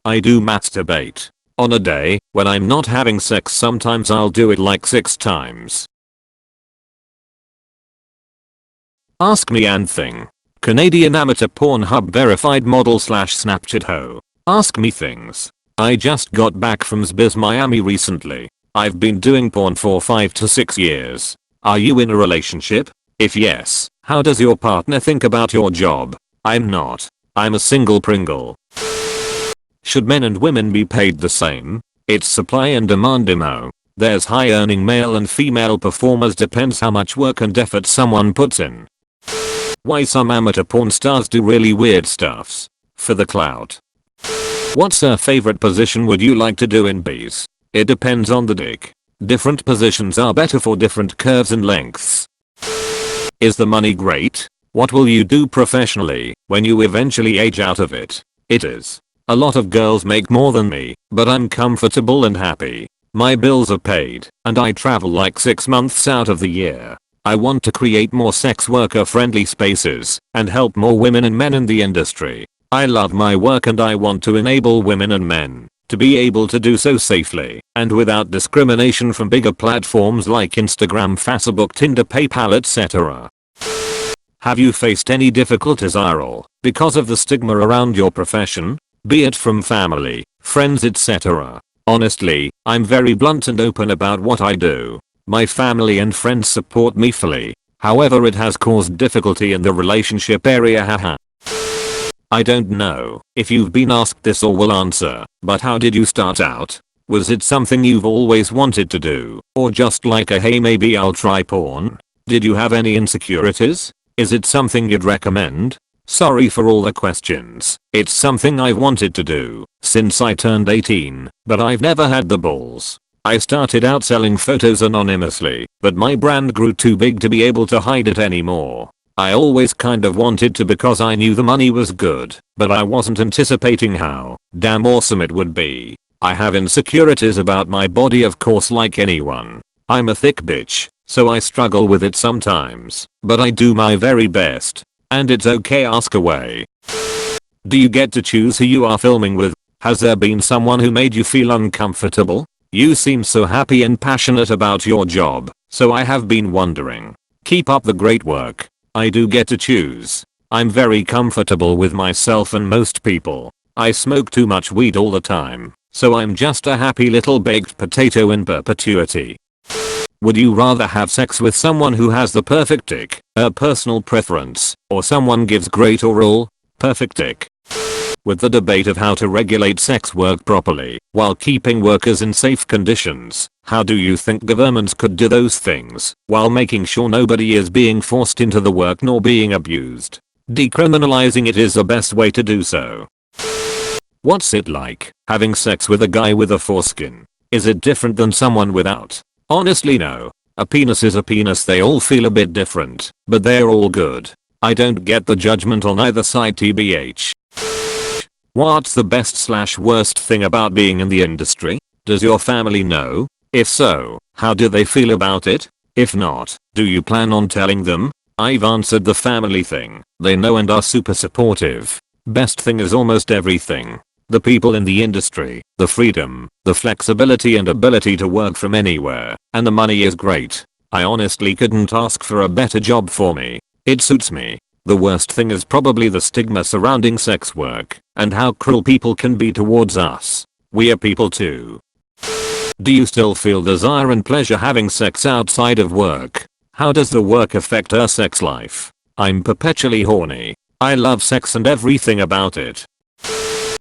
I do masturbate. On a day when I'm not having sex, sometimes I'll do it like 6 times. Ask me anything. Canadian amateur Pornhub verified model / Snapchat hoe. Ask me things. I just got back from SBIZ Miami recently. I've been doing porn for 5 to 6 years. Are you in a relationship? If yes, how does your partner think about your job? I'm not. I'm a single Pringle. Should men and women be paid the same? It's supply and demand IAmA. There's high earning male and female performers, depends how much work and effort someone puts in. Why some amateur porn stars do really weird stuffs. For the clout. What's her favorite position would you like to do in bees? It depends on the dick. Different positions are better for different curves and lengths. Is the money great? What will you do professionally when you eventually age out of it? It is. A lot of girls make more than me, but I'm comfortable and happy. My bills are paid, and I travel like 6 months out of the year. I want to create more sex worker friendly spaces and help more women and men in the industry. I love my work and I want to enable women and men to be able to do so safely and without discrimination from bigger platforms like Instagram, Facebook, Tinder, PayPal, etc. Have you faced any difficulties IRL because of the stigma around your profession? Be it from family, friends, etc. Honestly, I'm very blunt and open about what I do. My family and friends support me fully. However, it has caused difficulty in the relationship area, haha. I don't know if you've been asked this or will answer, but how did you start out? Was it something you've always wanted to do, or just like a hey maybe I'll try porn? Did you have any insecurities? Is it something you'd recommend? Sorry for all the questions. It's something I've wanted to do since I turned 18, but I've never had the balls. I started out selling photos anonymously, but my brand grew too big to be able to hide it anymore. I always kind of wanted to because I knew the money was good, but I wasn't anticipating how damn awesome it would be. I have insecurities about my body, of course, like anyone. I'm a thick bitch, so I struggle with it sometimes, but I do my very best. And it's okay, ask away. Do you get to choose who you are filming with? Has there been someone who made you feel uncomfortable? You seem so happy and passionate about your job, so I have been wondering. Keep up the great work. I do get to choose. I'm very comfortable with myself and most people. I smoke too much weed all the time, so I'm just a happy little baked potato in perpetuity. Would you rather have sex with someone who has the perfect dick, a personal preference, or someone gives great oral, perfect dick? With the debate of how to regulate sex work properly while keeping workers in safe conditions, how do you think governments could do those things while making sure nobody is being forced into the work nor being abused? Decriminalizing it is the best way to do so. What's it like having sex with a guy with a foreskin? Is it different than someone without? Honestly, no. A penis is a penis. They all feel a bit different, but they're all good. I don't get the judgment on either side, tbh. What's the best / worst thing about being in the industry? Does your family know? If so, how do they feel about it? If not, do you plan on telling them? I've answered the family thing. They know and are super supportive. Best thing is almost everything. The people in the industry, the freedom, the flexibility and ability to work from anywhere, and the money is great. I honestly couldn't ask for a better job for me. It suits me. The worst thing is probably the stigma surrounding sex work and how cruel people can be towards us. We are people too. Do you still feel desire and pleasure having sex outside of work? How does the work affect our sex life? I'm perpetually horny. I love sex and everything about it.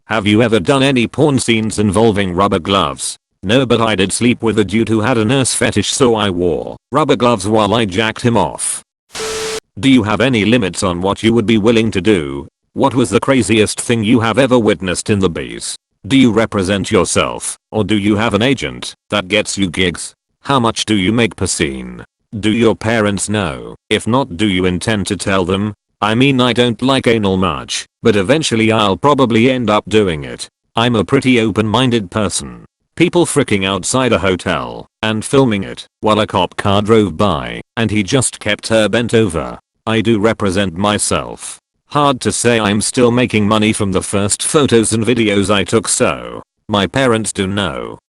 Have you ever done any porn scenes involving rubber gloves? No, but I did sleep with a dude who had a nurse fetish, so I wore rubber gloves while I jacked him off. Do you have any limits on what you would be willing to do? What was the craziest thing you have ever witnessed in the bees? Do you represent yourself, or do you have an agent that gets you gigs? How much do you make per scene? Do your parents know? If not, do you intend to tell them? I mean, I don't like anal much, but eventually I'll probably end up doing it. I'm a pretty open-minded person. People freaking outside a hotel and filming it while a cop car drove by and he just kept her bent over. I do represent myself. Hard to say, I'm still making money from the first photos and videos I took, so my parents do know.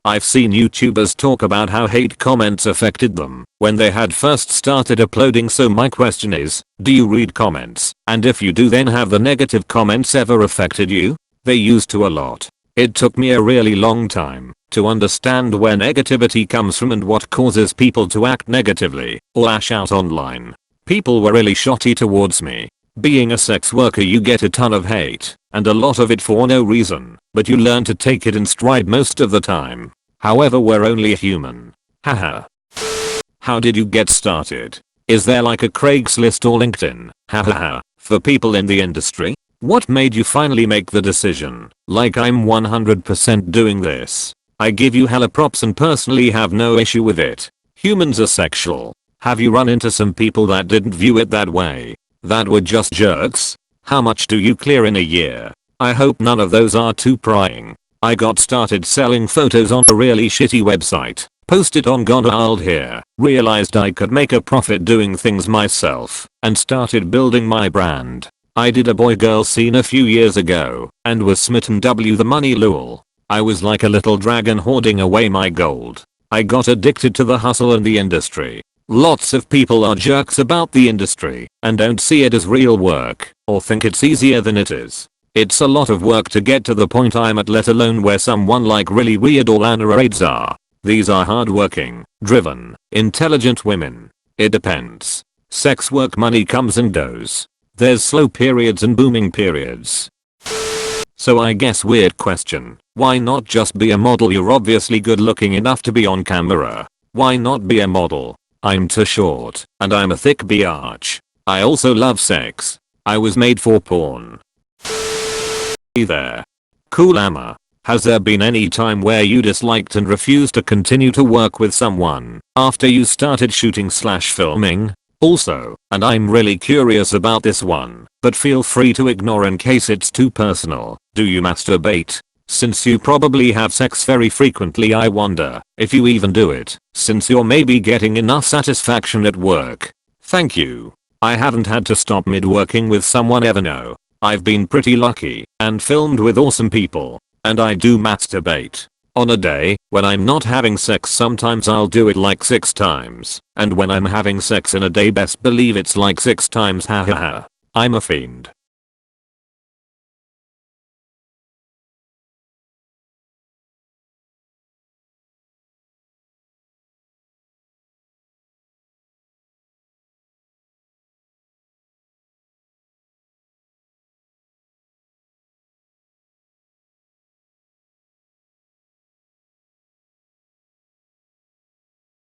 I've seen YouTubers talk about how hate comments affected them when they had first started uploading, so my question is, do you read comments? And if you do, then have the negative comments ever affected you? They used to a lot. It took me a really long time to understand where negativity comes from and what causes people to act negatively or lash out online. People were really shoddy towards me. Being a sex worker, you get a ton of hate, and a lot of it for no reason, but you learn to take it in stride most of the time. However, we're only human. Haha. How did you get started? Is there like a Craigslist or LinkedIn? Hahaha. For people in the industry? What made you finally make the decision? Like, I'm 100% doing this. I give you hella props and personally have no issue with it. Humans are sexual. Have you run into some people that didn't view it that way? That were just jerks? How much do you clear in a year? I hope none of those are too prying. I got started selling photos on a really shitty website. Posted on Godwild here. Realized I could make a profit doing things myself and started building my brand. I did a boy girl scene a few years ago and was smitten. The money lol. I was like a little dragon hoarding away my gold. I got addicted to the hustle and the industry. Lots of people are jerks about the industry and don't see it as real work or think it's easier than it is. It's a lot of work to get to the point I'm at, let alone where someone like really weird or Lana Raids are. These are hardworking, driven, intelligent women. It depends. Sex work money comes and goes. There's slow periods and booming periods. So I guess weird question. Why not just be a model? You're obviously good looking enough to be on camera. Why not be a model? I'm too short and I'm a thick biatch. I also love sex. I was made for porn. Hey there. Cool IAmA. Has there been any time where you disliked and refused to continue to work with someone after you started shooting/filming? Also, and I'm really curious about this one, but feel free to ignore in case it's too personal, do you masturbate? Since you probably have sex very frequently, I wonder if you even do it, since you're maybe getting enough satisfaction at work. Thank you. I haven't had to stop mid-working with someone ever, no. I've been pretty lucky and filmed with awesome people, and I do masturbate. On a day when I'm not having sex, sometimes I'll do it like 6 times, and when I'm having sex in a day, best believe it's like 6 times. Hahaha. I'm a fiend.